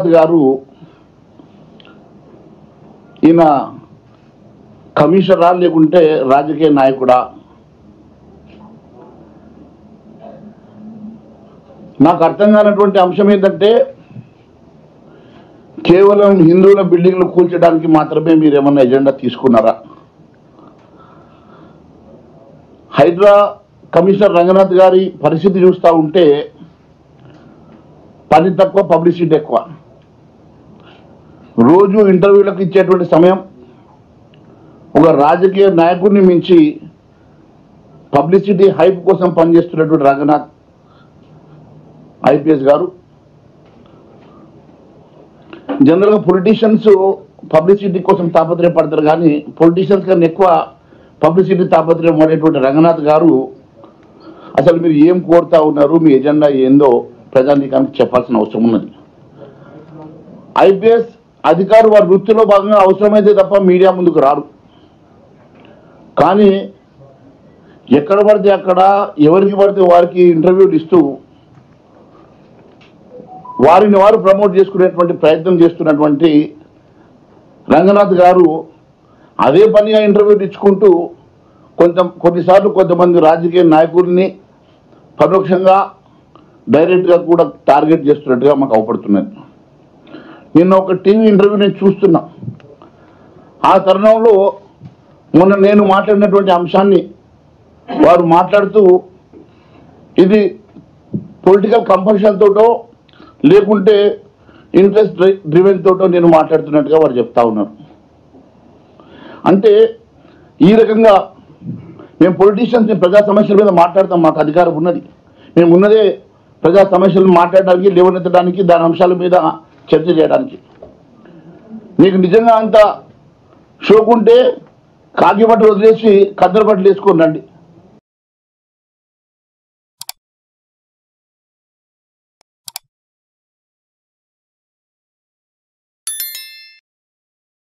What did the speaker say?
గారు ఈయన కమిషనరా లేకుంటే రాజకీయ నాయకుడా? నాకు అర్థం కానటువంటి అంశం ఏంటంటే కేవలం హిందువుల బిల్డింగ్లు కూల్చడానికి మాత్రమే మీరు ఏమన్నా ఎజెండా తీసుకున్నారా? హైడ్రా కమిషనర్ రంగనాథ్ గారి పరిస్థితి చూస్తూ ఉంటే పని తక్కువ, పబ్లిసిటీ ఎక్కువ. రోజు ఇంటర్వ్యూలకు ఇచ్చేటువంటి సమయం ఒక రాజకీయ నాయకుడిని మించి పబ్లిసిటీ హైప్ కోసం పనిచేస్తున్నటువంటి రంగనాథ్ ఐపీఎస్ గారు. జనరల్గా పొలిటీషియన్స్ పబ్లిసిటీ కోసం తాపత్రయపడతారు, కానీ పొలిటీషియన్స్ కన్నా ఎక్కువ పబ్లిసిటీ తాపత్రయం పడేటువంటి రంగనాథ్ గారు అసలు మీరు ఏం కోరుతా ఉన్నారు, మీ ఎజెండా ఏందో ప్రజానీకానికి చెప్పాల్సిన అవసరం ఉన్నది. ఐపీఎస్ అధికారులు వారి వృత్తిలో భాగంగా అవసరమైతే తప్ప మీడియా ముందుకు రారు, కానీ ఎక్కడ పడితే అక్కడ ఎవరికి పడితే వారికి ఇంటర్వ్యూలు ఇస్తూ వారిని వారు ప్రమోట్ చేసుకునేటువంటి ప్రయత్నం చేస్తున్నటువంటి రంగనాథ్ గారు అదే పనిగా ఇంటర్వ్యూలు ఇచ్చుకుంటూ కొన్నిసార్లు కొంతమంది రాజకీయ నాయకుల్ని పరోక్షంగా డైరెక్ట్గా కూడా టార్గెట్ చేస్తున్నట్టుగా మాకు అవపడుతున్నది. నిన్న ఒక టీవీ ఇంటర్వ్యూ నేను చూస్తున్నా. ఆ తరుణంలో మొన్న నేను మాట్లాడినటువంటి అంశాన్ని వారు మాట్లాడుతూ ఇది పొలిటికల్ కంపల్షన్ తోటో లేకుంటే ఇంట్రెస్ట్ డ్రివెన్ తోటో నేను మాట్లాడుతున్నట్టుగా వారు చెప్తా ఉన్నారు. అంటే ఈ రకంగా మేము పొలిటీషియన్స్ ప్రజా సమస్యల మీద మాట్లాడతాం, మాకు అధికారం ఉన్నది, మేము ఉన్నదే ప్రజా సమస్యలను మాట్లాడడానికి, లేవనెత్తడానికి, దాని అంశాల మీద చర్చ చేయడానికి. మీకు నిజంగా అంత షోకుంటే కాకి బట్టలు వదిలేసి కద్దరు బట్టలు వేసుకొని రండి.